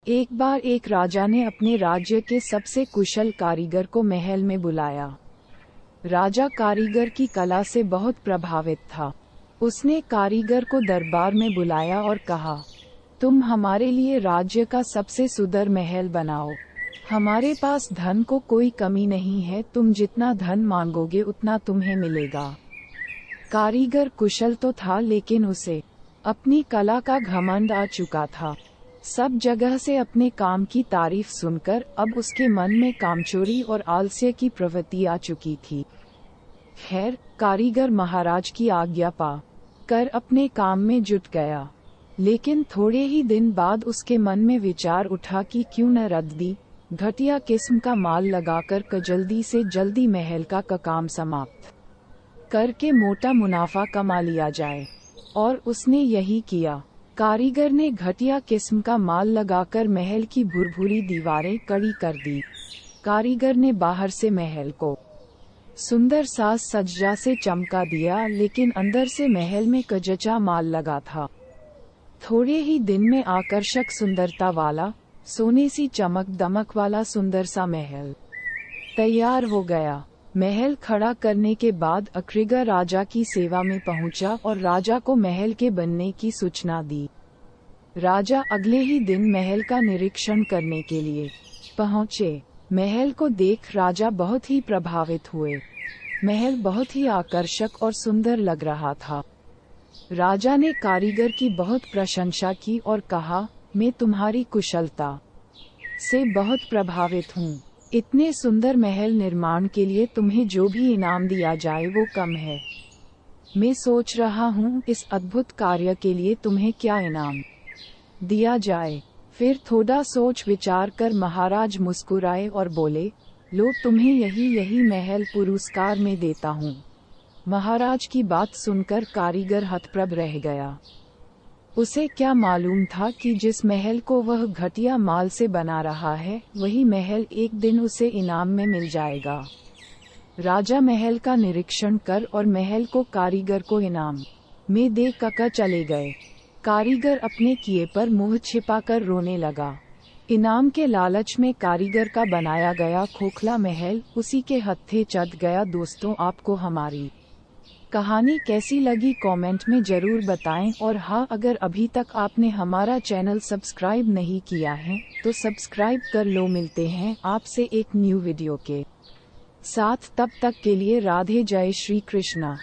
एक बार एक राजा ने अपने राज्य के सबसे कुशल कारीगर को महल में बुलाया। राजा कारीगर की कला से बहुत प्रभावित था। उसने कारीगर को दरबार में बुलाया और कहा, तुम हमारे लिए राज्य का सबसे सुंदर महल बनाओ। हमारे पास धन को कोई कमी नहीं है, तुम जितना धन मांगोगे उतना तुम्हें मिलेगा। कारीगर कुशल तो था, लेकिन उसे अपनी कला का घमंड आ चुका था। सब जगह से अपने काम की तारीफ सुनकर अब उसके मन में कामचोरी और आलस्य की प्रवृत्ति आ चुकी थी। खैर, कारीगर महाराज की आज्ञा पा कर अपने काम में जुट गया, लेकिन थोड़े ही दिन बाद उसके मन में विचार उठा कि क्यों न रद्दी घटिया किस्म का माल लगाकर जल्दी से जल्दी महल का काम समाप्त करके मोटा मुनाफा कमा लिया जाए। और उसने यही किया। कारीगर ने घटिया किस्म का माल लगाकर महल की भुरभुरी दीवारें कड़ी कर दी। कारीगर ने बाहर से महल को सुंदर साज सज्जा से चमका दिया, लेकिन अंदर से महल में कचचा माल लगा था। थोड़े ही दिन में आकर्षक सुंदरता वाला, सोने सी चमक दमक वाला सुंदर सा महल तैयार हो गया। महल खड़ा करने के बाद अक्रिगर राजा की सेवा में पहुंचा और राजा को महल के बनने की सूचना दी। राजा अगले ही दिन महल का निरीक्षण करने के लिए पहुंचे। महल को देख राजा बहुत ही प्रभावित हुए। महल बहुत ही आकर्षक और सुंदर लग रहा था। राजा ने कारीगर की बहुत प्रशंसा की और कहा, मैं तुम्हारी कुशलता से बहुत प्रभावित हूँ। इतने सुंदर महल निर्माण के लिए तुम्हें जो भी इनाम दिया जाए वो कम है। मैं सोच रहा हूँ इस अद्भुत कार्य के लिए तुम्हें क्या इनाम दिया जाए। फिर थोड़ा सोच विचार कर महाराज मुस्कुराए और बोले, लो तुम्हें यही महल पुरस्कार में देता हूँ। महाराज की बात सुनकर कारीगर हतप्रभ रह गया। उसे क्या मालूम था कि जिस महल को वह घटिया माल से बना रहा है, वही महल एक दिन उसे इनाम में मिल जाएगा। राजा महल का निरीक्षण कर और महल को कारीगर को इनाम में दे कर चले गए। कारीगर अपने किए पर मुंह छिपाकर रोने लगा। इनाम के लालच में कारीगर का बनाया गया खोखला महल उसी के हत्थे चढ़ गया। दोस्तों, आपको हमारी कहानी कैसी लगी कमेंट में जरूर बताएं, और हाँ, अगर अभी तक आपने हमारा चैनल सब्सक्राइब नहीं किया है तो सब्सक्राइब कर लो। मिलते हैं आपसे एक न्यू वीडियो के साथ, तब तक के लिए राधे जय श्री कृष्णा।